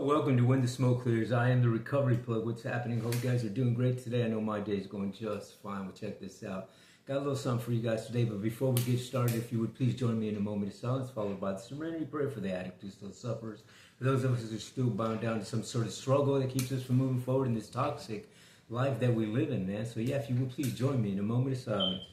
Welcome to When the Smoke Clears. I am the recovery plug. What's happening? Hope you guys are doing great today. I know my day is going just fine. Well, check this out. Got a little something for you guys today, but before we get started, if you would please join me in a moment of silence, followed by the serenity prayer for the addict who still suffers, for those of us who are still bound down to some sort of struggle that keeps us from moving forward in this toxic life that we live in, man. So yeah, if you would please join me in a moment of silence.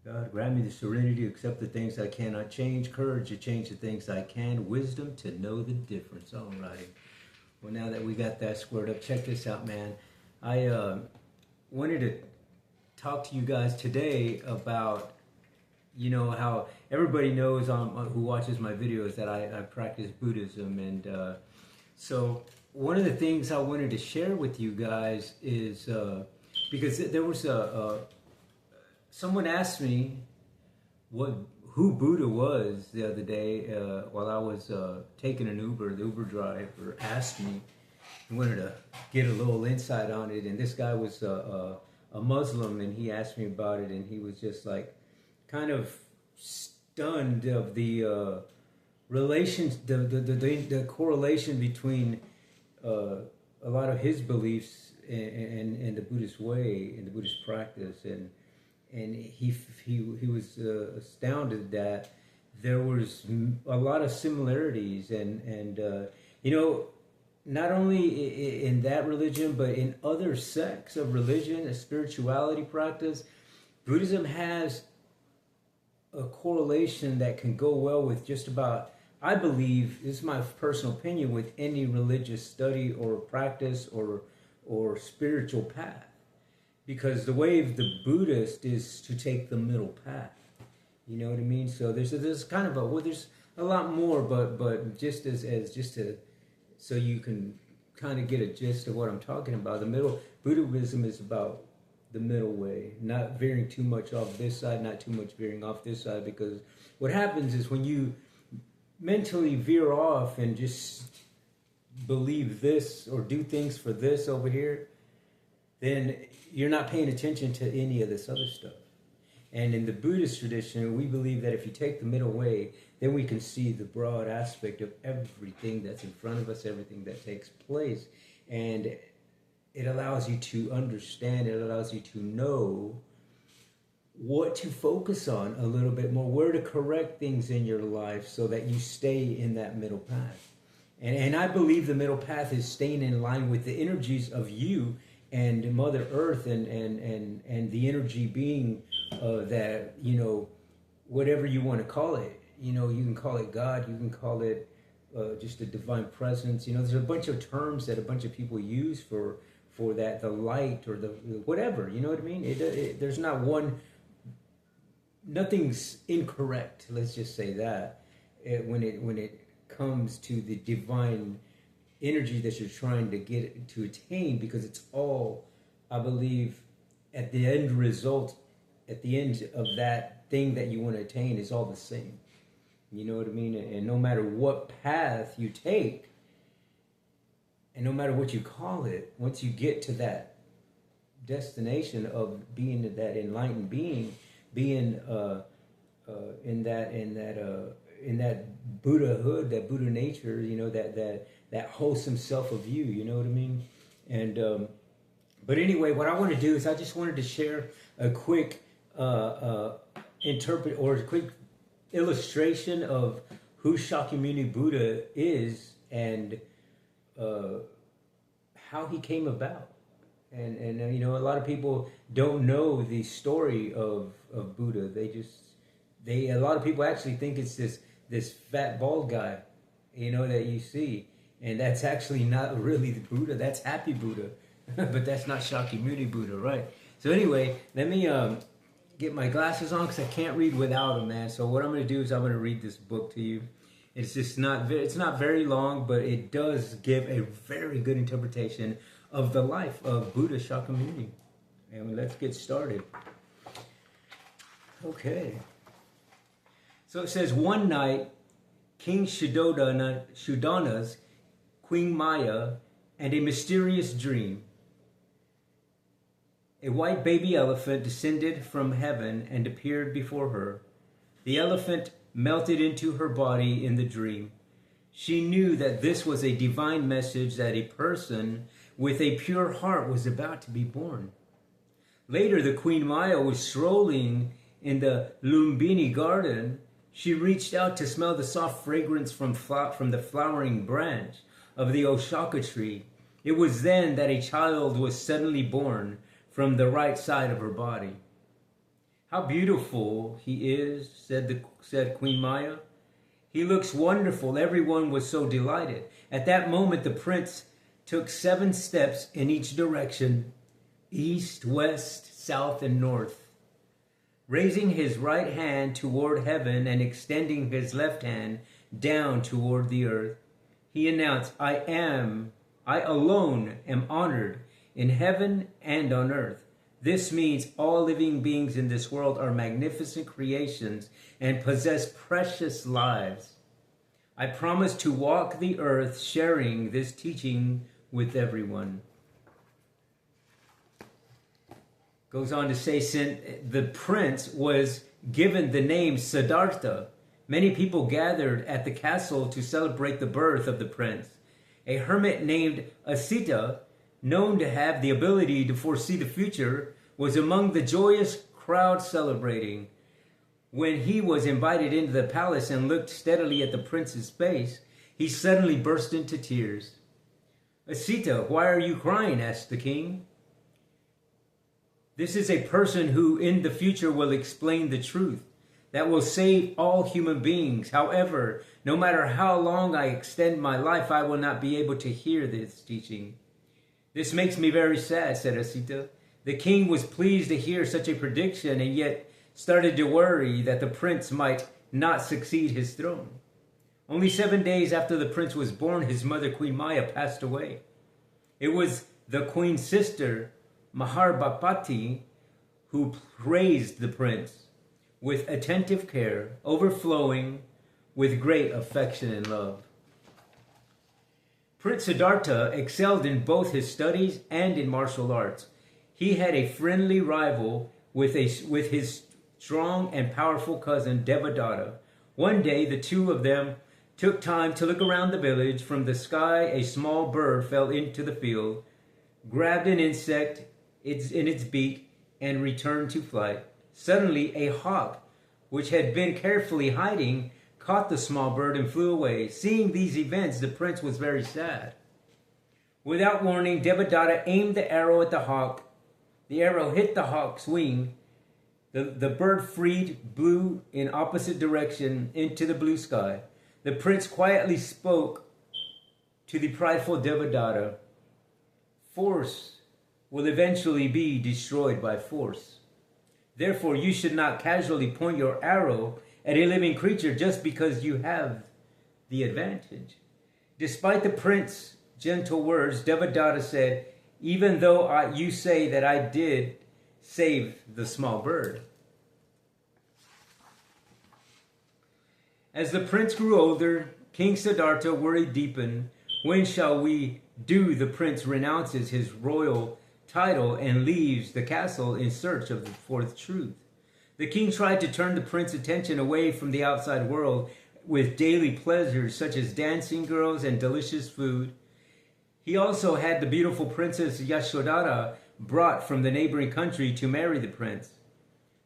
God, grant me the serenity to accept the things I cannot change, courage to change the things I can, wisdom to know the difference. All right. Well, now that we got that squared up, check this out, man. I wanted to talk to you guys today about, how everybody knows who watches my videos that I practice Buddhism. And so one of the things I wanted to share with you guys is, because there was someone asked me who Buddha was the other day while I was taking an Uber. The Uber driver asked me. He wanted to get a little insight on it, and this guy was a Muslim, and he asked me about it, and he was just like kind of stunned of the relations, the correlation between a lot of his beliefs and the Buddhist way and the Buddhist practice, and he was astounded that there was a lot of similarities and not only in that religion but in other sects of religion, a spirituality practice. Buddhism has a correlation that can go well with just about, I believe, this is my personal opinion, with any religious study or practice or spiritual path. Because the way of the Buddhist is to take the middle path. You know what I mean? So there's kind of there's a lot more, but just as so you can kind of get a gist of what I'm talking about. The middle Buddhism is about the middle way, not veering too much off this side, not too much veering off this side. Because what happens is when you mentally veer off and just believe this or do things for this over here, then you're not paying attention to any of this other stuff. And in the Buddhist tradition, we believe that if you take the middle way, then we can see the broad aspect of everything that's in front of us, everything that takes place. And it allows you to understand, it allows you to know what to focus on a little bit more, where to correct things in your life so that you stay in that middle path. And I believe the middle path is staying in line with the energies of you and Mother Earth and the energy being that, whatever you want to call it. You can call it God, you can call it just a divine presence. There's a bunch of terms that a bunch of people use for that, the light or the whatever, you know what I mean? There's not one, nothing's incorrect, let's just say that, when it comes to the divine energy that you're trying to get to attain, because it's all, I believe, at the end result, at the end of that thing that you want to attain is all the same. You know what I mean? And no matter what path you take, and no matter what you call it, once you get to that destination of being that enlightened being in that Buddhahood, that Buddha nature, that wholesome self of you, you know what I mean? And but anyway, what I want to do is I just wanted to share a quick interpret or a quick illustration of who Shakyamuni Buddha is and how he came about. And a lot of people don't know the story of Buddha. A lot of people actually think it's this fat bald guy, that you see. And that's actually not really the Buddha. That's Happy Buddha. But that's not Shakyamuni Buddha, right? So anyway, let me get my glasses on because I can't read without them, man. So what I'm going to do is I'm going to read this book to you. It's not very long, but it does give a very good interpretation of the life of Buddha Shakyamuni. And let's get started. Okay. So it says, one night, King Shuddhana's Queen Maya and a mysterious dream. A white baby elephant descended from heaven and appeared before her. The elephant melted into her body in the dream. She knew that this was a divine message that a person with a pure heart was about to be born. Later, the Queen Maya was strolling in the Lumbini garden. She reached out to smell the soft fragrance from the flowering branch of the Oshaka tree. It was then that a child was suddenly born from the right side of her body. "How beautiful he is," said Queen Maya. "He looks wonderful." Everyone was so delighted. At that moment, the prince took 7 steps in each direction, east, west, south, and north. Raising his right hand toward heaven and extending his left hand down toward the earth, he announced, I alone am honored in heaven and on earth. This means all living beings in this world are magnificent creations and possess precious lives. I promise to walk the earth sharing this teaching with everyone. Goes on to say, since the prince was given the name Siddhartha, many people gathered at the castle to celebrate the birth of the prince. A hermit named Asita, known to have the ability to foresee the future, was among the joyous crowd celebrating. When he was invited into the palace and looked steadily at the prince's face, he suddenly burst into tears. "Asita, why are you crying?" asked the king. "This is a person who in the future will explain the truth that will save all human beings. However, no matter how long I extend my life, I will not be able to hear this teaching." "This makes me very sad," said Asita. The king was pleased to hear such a prediction and yet started to worry that the prince might not succeed his throne. Only 7 days after the prince was born, his mother, Queen Maya, passed away. It was the queen's sister, Maharbapati, who raised the prince with attentive care, overflowing with great affection and love. Prince Siddhartha excelled in both his studies and in martial arts. He had a friendly rival with his strong and powerful cousin Devadatta. One day, the two of them took time to look around the village. From the sky, a small bird fell into the field, grabbed an insect in its beak, and returned to flight. Suddenly, a hawk, which had been carefully hiding, caught the small bird and flew away. Seeing these events, the prince was very sad. Without warning, Devadatta aimed the arrow at the hawk. The arrow hit the hawk's wing. The bird flew in opposite direction into the blue sky. The prince quietly spoke to the prideful Devadatta. "Force will eventually be destroyed by force. Therefore, you should not casually point your arrow at a living creature just because you have the advantage." Despite the prince's gentle words, Devadatta said, "Even though you say that I did save the small bird." As the prince grew older, King Siddhartha worry deepened. When shall we do? The prince renounces his royal title and leaves the castle in search of the fourth truth. The king tried to turn the prince's attention away from the outside world with daily pleasures such as dancing girls and delicious food. He also had the beautiful princess Yashodhara brought from the neighboring country to marry the prince.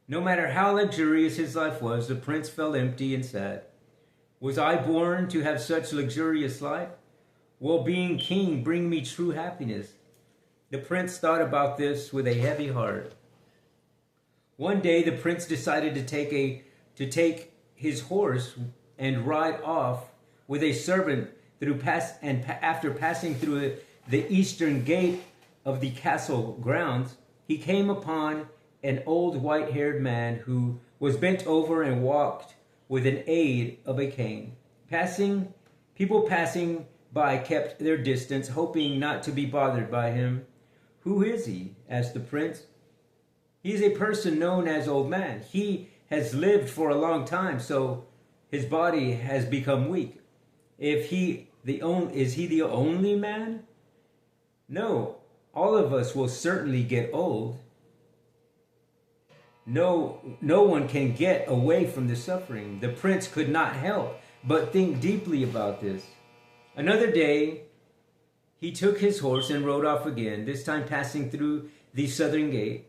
No matter how luxurious his life was, the prince felt empty and sad. Was I born to have such luxurious life? Will being king bring me true happiness? The prince thought about this with a heavy heart. One day, the prince decided to take his horse and ride off with a servant after passing through the eastern gate of the castle grounds, he came upon an old white-haired man who was bent over and walked with an aid of a cane. People passing by kept their distance, hoping not to be bothered by him. "Who is he?" asked the prince. "He is a person known as Old Man. He has lived for a long time, so his body has become weak." Is he the only man? "No, all of us will certainly get old." no one can get away from the suffering. The prince could not help but think deeply about this. Another day, he took his horse and rode off again, this time passing through the southern gate.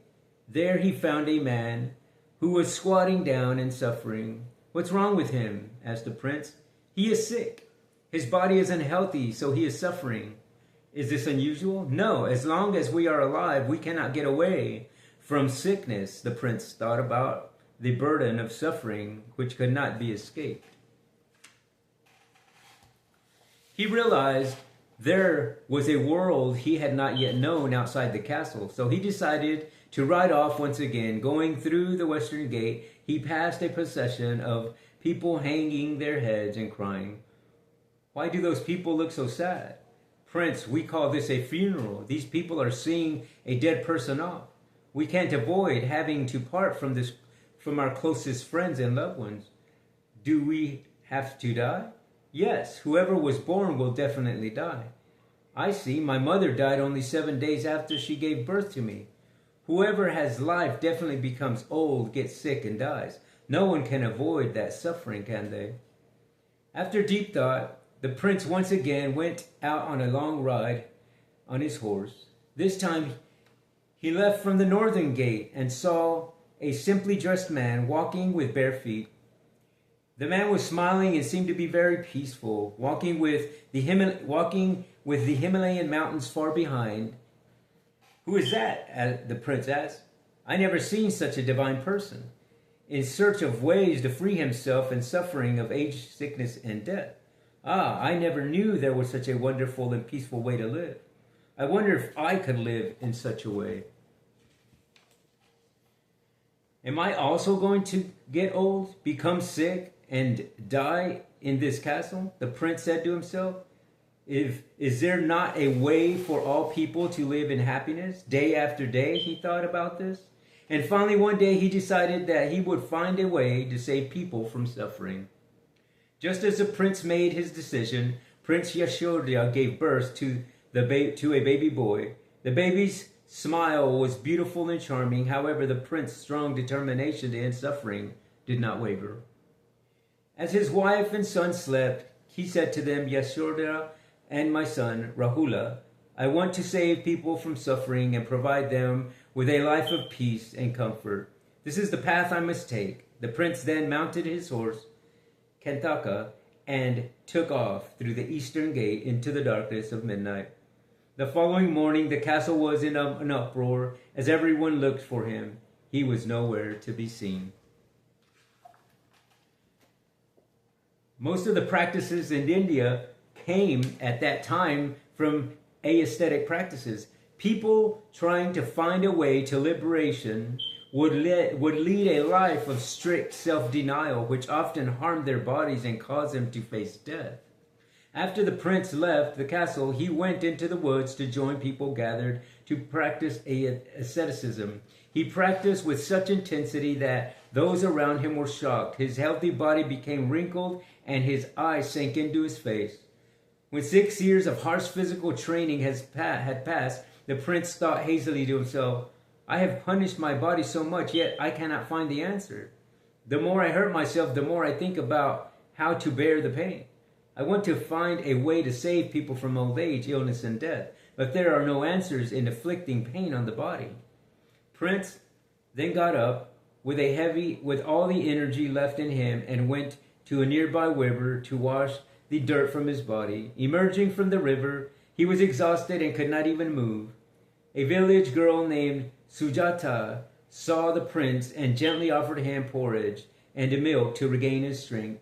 There he found a man who was squatting down and suffering. "What's wrong with him?" asked the prince. "He is sick. His body is unhealthy, so he is suffering." "Is this unusual?" "No, as long as we are alive, we cannot get away from sickness." The prince thought about the burden of suffering which could not be escaped. He realized there was a world he had not yet known outside the castle, so he decided to ride off once again. Going through the western gate, he passed a procession of people hanging their heads and crying. "Why do those people look so sad?" "Prince, we call this a funeral. These people are seeing a dead person off. We can't avoid having to part from our closest friends and loved ones." "Do we have to die?" "Yes, whoever was born will definitely die." "I see. My mother died only 7 days after she gave birth to me." "Whoever has life definitely becomes old, gets sick, and dies. No one can avoid that suffering, can they?" After deep thought, the prince once again went out on a long ride on his horse. This time he left from the northern gate and saw a simply dressed man walking with bare feet. The man was smiling and seemed to be very peaceful, walking with the Himalayan mountains far behind. "Who is that?" the prince asked. "I never seen such a divine person, in search of ways to free himself and suffering of age, sickness, and death. Ah, I never knew there was such a wonderful and peaceful way to live. I wonder if I could live in such a way." "Am I also going to get old, become sick, and die in this castle?" the prince said to himself. Is there not a way for all people to live in happiness day after day?" He thought about this. And finally one day he decided that he would find a way to save people from suffering. Just as the prince made his decision, Prince Yashoda gave birth to a baby boy. The baby's smile was beautiful and charming. However, the prince's strong determination to end suffering did not waver. As his wife and son slept, he said to them, "Yashoda and my son, Rahula, I want to save people from suffering and provide them with a life of peace and comfort. This is the path I must take." The prince then mounted his horse, Kantaka, and took off through the eastern gate into the darkness of midnight. The following morning, the castle was in an uproar as everyone looked for him. He was nowhere to be seen. Most of the practices in India came at that time from aesthetic practices. People trying to find a way to liberation would lead a life of strict self-denial, which often harmed their bodies and caused them to face death. After the prince left the castle, he went into the woods to join people gathered to practice asceticism. He practiced with such intensity that those around him were shocked. His healthy body became wrinkled and his eyes sank into his face. When 6 years of harsh physical training had passed, the prince thought hazily to himself, "I have punished my body so much, yet I cannot find the answer. The more I hurt myself, the more I think about how to bear the pain. I want to find a way to save people from old age, illness, and death, but there are no answers in inflicting pain on the body." Prince then got up with all the energy left in him and went to a nearby river to wash the dirt from his body. Emerging from the river, he was exhausted and could not even move. A village girl named Sujata saw the prince and gently offered him porridge and milk to regain his strength.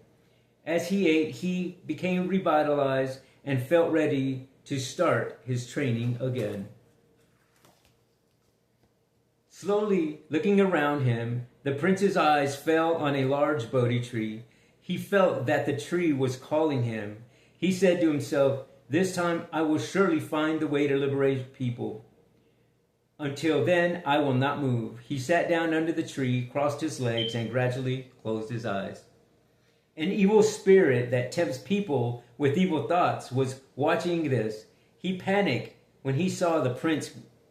As he ate, he became revitalized and felt ready to start his training again. Slowly looking around him, the prince's eyes fell on a large Bodhi tree. He felt that the tree was calling him. He said to himself, "This time I will surely find the way to liberate people. Until then, I will not move." He sat down under the tree, crossed his legs, and gradually closed his eyes. An evil spirit that tempts people with evil thoughts was watching this. He panicked when he saw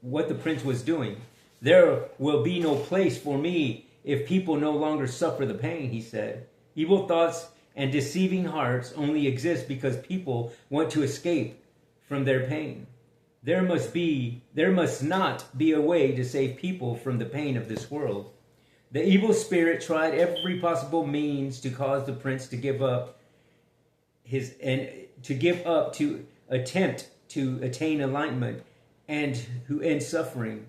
what the prince was doing. "There will be no place for me if people no longer suffer the pain, he said. Evil thoughts and deceiving hearts only exist because people want to escape from their pain. There must not be a way to save people from the pain of this world. The evil spirit tried every possible means to cause the prince to give up to attempt to attain enlightenment and who end suffering.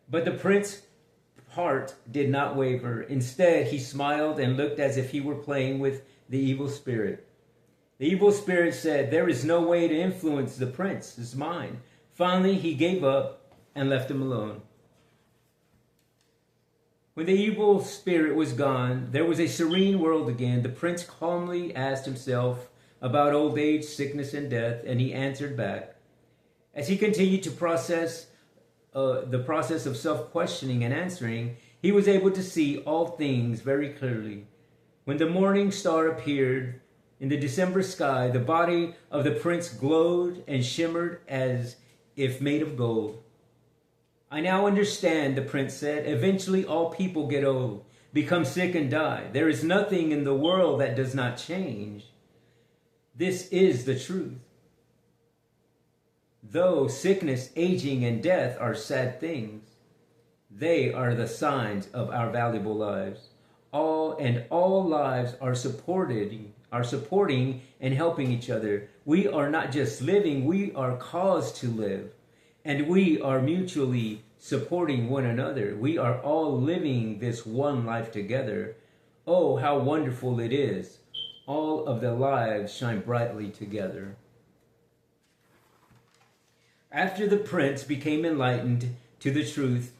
But the prince's heart did not waver. Instead, he smiled and looked as if he were playing with the evil spirit. The evil spirit said, "There is no way to influence the prince's mind." Finally, he gave up and left him alone. When the evil spirit was gone, there was a serene world again. The prince calmly asked himself about old age, sickness, and death, and he answered back. As he continued to the process of self-questioning and answering, he was able to see all things very clearly. When the morning star appeared in the December sky, the body of the prince glowed and shimmered as if made of gold. "I now understand," the prince said. "Eventually all people get old, become sick, and die. There is nothing in the world that does not change. This is the truth. Though sickness, aging, and death are sad things, they are the signs of our valuable lives. All lives are supporting and helping each other. We are not just living, we are caused to live. And we are mutually supporting one another. We are all living this one life together. Oh, how wonderful it is. All of the lives shine brightly together." After the prince became enlightened to the truth,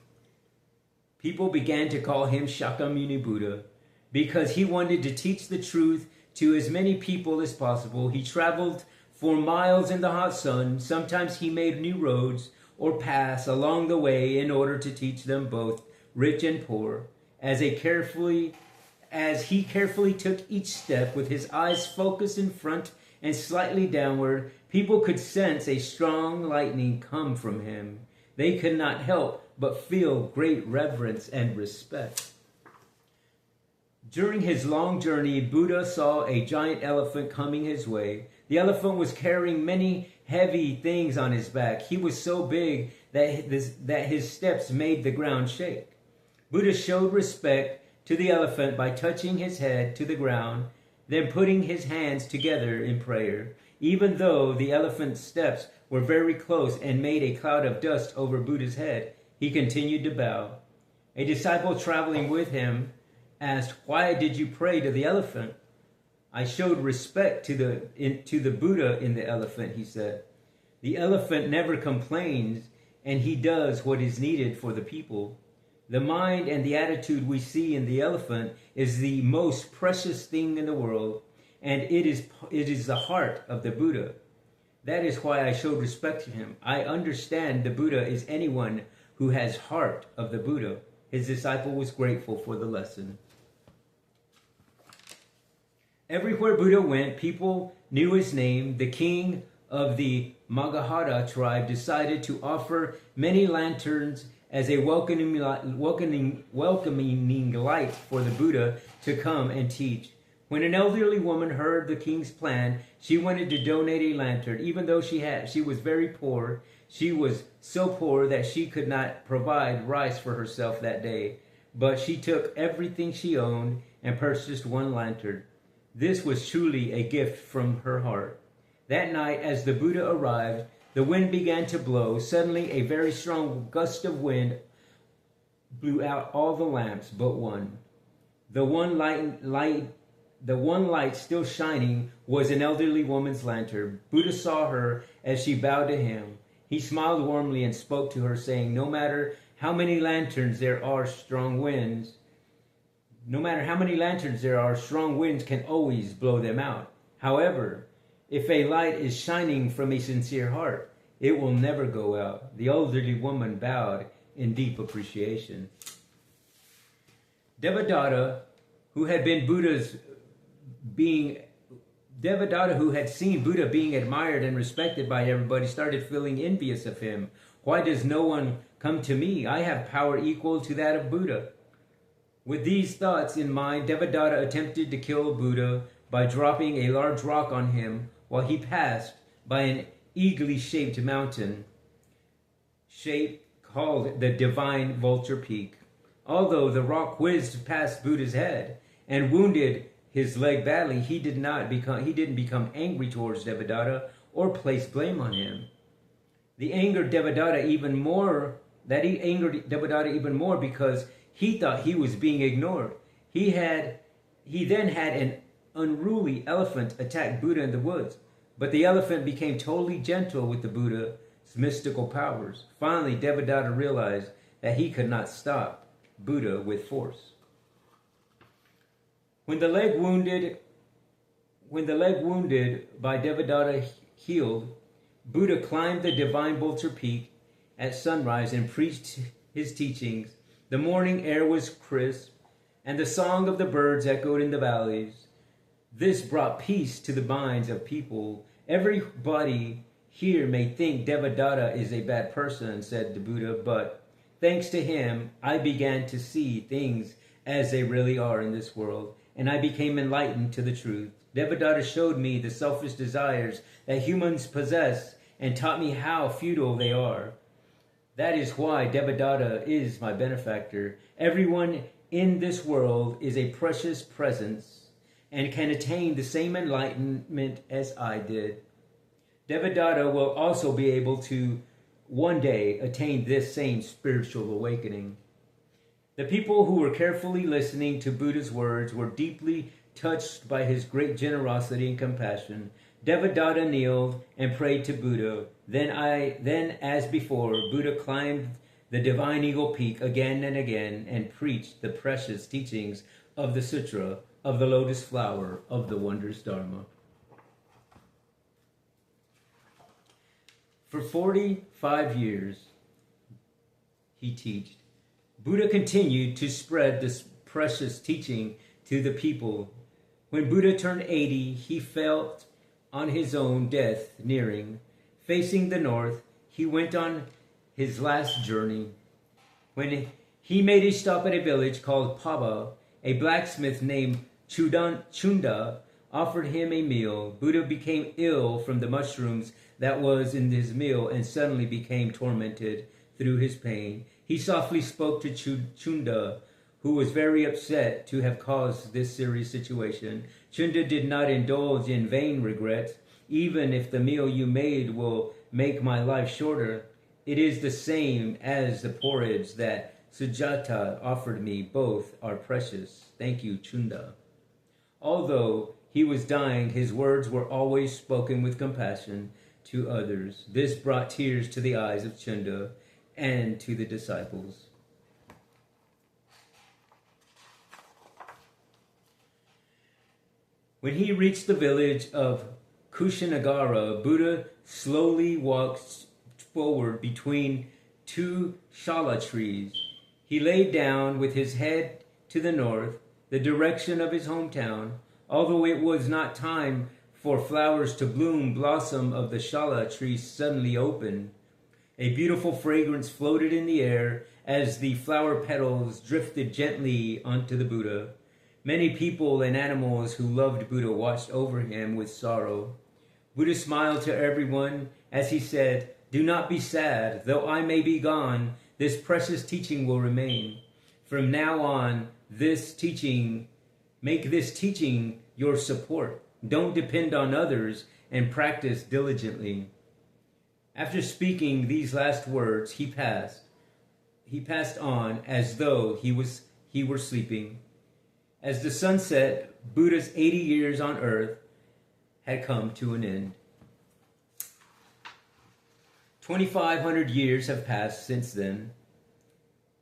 people began to call him Shakyamuni Buddha because he wanted to teach the truth to as many people as possible. He traveled for miles in the hot sun. Sometimes he made new roads or paths along the way in order to teach them both, rich and poor. As he carefully took each step with his eyes focused in front and slightly downward, people could sense a strong lightning come from him. They could not help but feel great reverence and respect. During his long journey, Buddha saw a giant elephant coming his way. The elephant was carrying many heavy things on his back. He was so big that his steps made the ground shake. Buddha showed respect to the elephant by touching his head to the ground, then putting his hands together in prayer. Even though the elephant's steps were very close and made a cloud of dust over Buddha's head, he continued to bow. A disciple traveling with him asked, "Why did you pray to the elephant?" "I showed respect to the Buddha in the elephant," he said. "The elephant never complains, and he does what is needed for the people. The mind and the attitude we see in the elephant is the most precious thing in the world, and it is the heart of the Buddha. That is why I showed respect to him. I understand the Buddha is anyone who has heart of the Buddha." His disciple was grateful for the lesson. Everywhere Buddha went, people knew his name. The king of the Magadha tribe decided to offer many lanterns as a welcoming light for the Buddha to come and teach. When an elderly woman heard the king's plan, she wanted to donate a lantern. Even though she was very poor, she was so poor that she could not provide rice for herself that day. But she took everything she owned and purchased one lantern. This was truly a gift from her heart. That night, as the Buddha arrived, the wind began to blow. Suddenly, a very strong gust of wind blew out all the lamps but one. The one light still shining was an elderly woman's lantern. Buddha saw her as she bowed to him. He smiled warmly and spoke to her, saying, No matter how many lanterns there are, strong winds can always blow them out. However, if a light is shining from a sincere heart, it will never go out. The elderly woman bowed in deep appreciation. Devadatta, who had seen Buddha being admired and respected by everybody, started feeling envious of him. Why does no one come to me? I have power equal to that of Buddha. With these thoughts in mind, Devadatta attempted to kill Buddha by dropping a large rock on him while he passed by an eagly shaped mountain shape called the Divine Vulture Peak. Although the rock whizzed past Buddha's head and wounded his leg badly, he didn't become angry towards Devadatta or place blame on him. He angered Devadatta even more because he thought he was being ignored. He then had an unruly elephant attack Buddha in the woods, but the elephant became totally gentle with the Buddha's mystical powers. Finally, Devadatta realized that he could not stop Buddha with force. When the leg wounded by Devadatta healed, Buddha climbed the Divine Vulture Peak at sunrise and preached his teachings. The morning air was crisp, and the song of the birds echoed in the valleys. This brought peace to the minds of people. Everybody here may think Devadatta is a bad person, said the Buddha, but thanks to him, I began to see things as they really are in this world, and I became enlightened to the truth. Devadatta showed me the selfish desires that humans possess and taught me how futile they are. That is why Devadatta is my benefactor. Everyone in this world is a precious presence and can attain the same enlightenment as I did. Devadatta will also be able to one day attain this same spiritual awakening. The people who were carefully listening to Buddha's words were deeply touched by his great generosity and compassion. Devadatta kneeled and prayed to Buddha. Then, as before, Buddha climbed the Divine Eagle Peak again and again and preached the precious teachings of the Sutra of the Lotus Flower of the Wondrous Dharma. For 45 years, he taught. Buddha continued to spread this precious teaching to the people. When Buddha turned 80, he felt on his own death nearing. Facing the north, he went on his last journey. When he made a stop at a village called Pava, a blacksmith named Chunda offered him a meal. Buddha became ill from the mushrooms that was in his meal and suddenly became tormented through his pain. He softly spoke to Chunda, who was very upset to have caused this serious situation. Chunda did not indulge in vain regrets. Even if the meal you made will make my life shorter, it is the same as the porridge that Sujata offered me. Both are precious. Thank you, Chunda. Although he was dying, his words were always spoken with compassion to others. This brought tears to the eyes of Chunda and to the disciples. When he reached the village of Kushinagara, Buddha slowly walked forward between two shala trees. He lay down with his head to the north, the direction of his hometown. Although it was not time for flowers to bloom, blossom of the shala tree suddenly opened. A beautiful fragrance floated in the air as the flower petals drifted gently onto the Buddha. Many people and animals who loved Buddha watched over him with sorrow. Buddha smiled to everyone as he said, "Do not be sad. Though I may be gone, this precious teaching will remain. From now on, make this teaching your support. Don't depend on others and practice diligently." After speaking these last words, he passed on as though he were sleeping. As the sun set, Buddha's 80 years on earth had come to an end. 2,500 years have passed since then.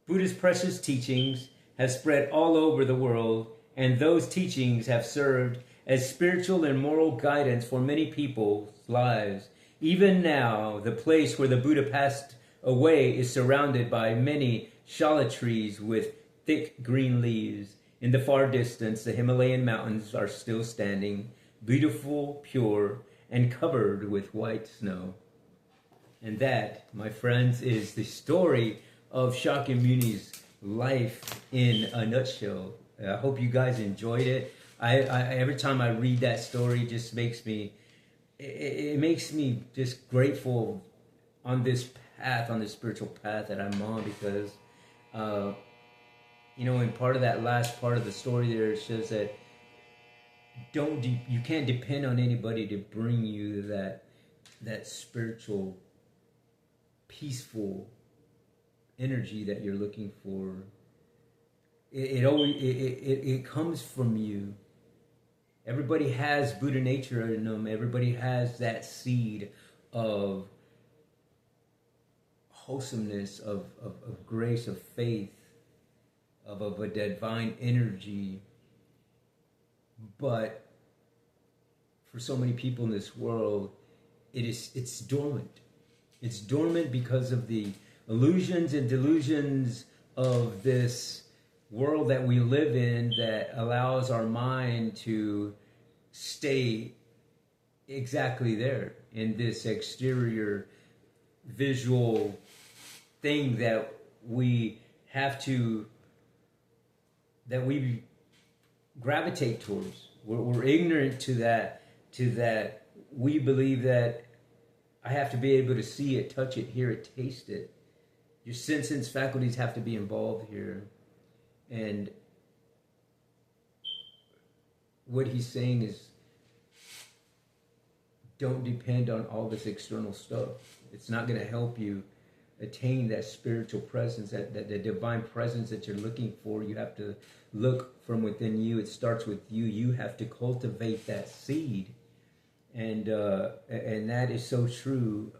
Buddha's precious teachings have spread all over the world, and those teachings have served as spiritual and moral guidance for many people's lives. Even now, the place where the Buddha passed away is surrounded by many shala trees with thick green leaves. In the far distance, the Himalayan mountains are still standing, beautiful, pure, and covered with white snow. And that, my friends, is the story of Shakyamuni's life in a nutshell. I hope you guys enjoyed it. I every time I read that story, it just makes me, it makes me just grateful on this path, on this spiritual path that I'm on, because you know, in part of that last part of the story there, it says that you can't depend on anybody to bring you that spiritual, peaceful energy that you're looking for. It comes from you. Everybody has Buddha nature in them. Everybody has that seed of wholesomeness, of grace, of faith, of a divine energy. But for so many people in this world, it's dormant. It's dormant because of the illusions and delusions of this world that we live in, that allows our mind to stay exactly there in this exterior visual thing that we have to, that we gravitate towards. We're ignorant to that we believe that I have to be able to see it, touch it, hear it, taste it. Your sense faculties have to be involved here. And what he's saying is, don't depend on all this external stuff. It's not going to help you attain that spiritual presence, that the divine presence that you're looking for. You have to look from within you. It starts with you. You have to cultivate that seed. And that is so true.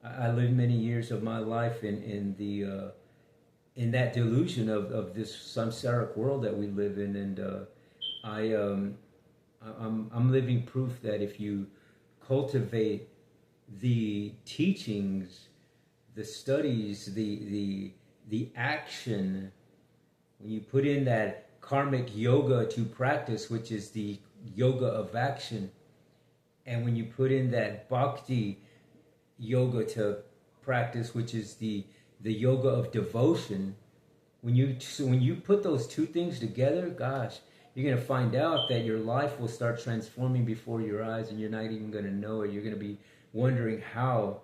I lived many years of my life in that delusion of this samsaric world that we live in, and I'm living proof that if you cultivate the teachings, the studies, the action, when you put in that karmic yoga to practice, which is the yoga of action, and when you put in that bhakti yoga to practice, which is the yoga of devotion, when you put those two things together, gosh, you're going to find out that your life will start transforming before your eyes, and you're not even going to know it. You're going to be wondering how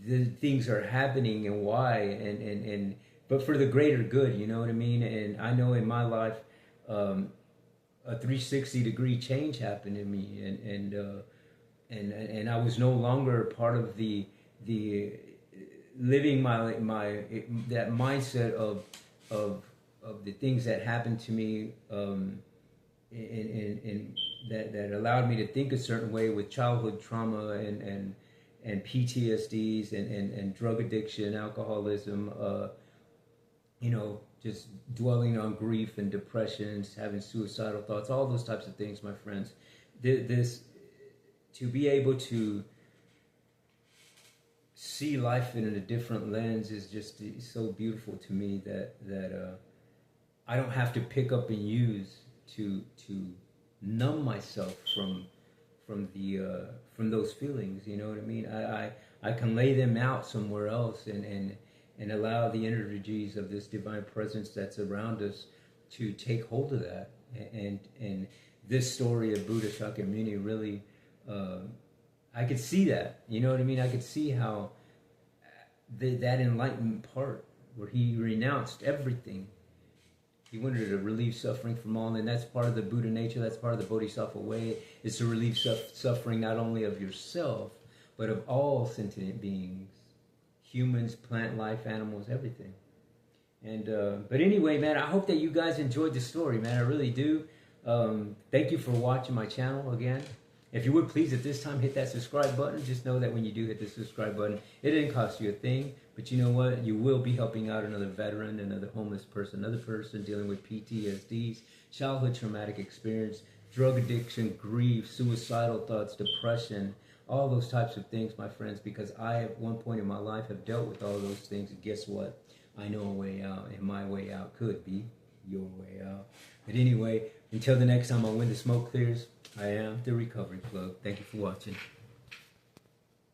the things are happening and why, and but for the greater good, you know what I mean? And I know in my life, a 360-degree change happened in me, and I was no longer part of the living my that mindset of the things that happened to me, and that allowed me to think a certain way, with childhood trauma and PTSDs and drug addiction, alcoholism, you know, just dwelling on grief and depression, having suicidal thoughts, all those types of things, my friends. This, to be able to see life in a different lens is just so beautiful to me that I don't have to pick up and use to numb myself from those feelings. You know what I mean? I can lay them out somewhere else and allow the energies of this divine presence that's around us to take hold of that. And this story of Buddha Shakyamuni really, I could see that. You know what I mean? I could see how that enlightenment part, where he renounced everything. He wanted to relieve suffering from all, and that's part of the Buddha nature, that's part of the Bodhisattva way, is to relieve suffering not only of yourself, but of all sentient beings, humans, plant life, animals, everything. And but anyway, man, I hope that you guys enjoyed the story, man. I really do. Thank you for watching my channel again. If you would please at this time hit that subscribe button. Just know that when you do hit the subscribe button, it didn't cost you a thing. But you know what? You will be helping out another veteran, another homeless person, another person dealing with PTSDs, childhood traumatic experience, drug addiction, grief, suicidal thoughts, depression, all those types of things, my friends, because I, at one point in my life, have dealt with all those things. And guess what? I know a way out, and my way out could be your way out. But anyway, until the next time on When the Smoke Clears, I am the Recovery Plug. Thank you for watching.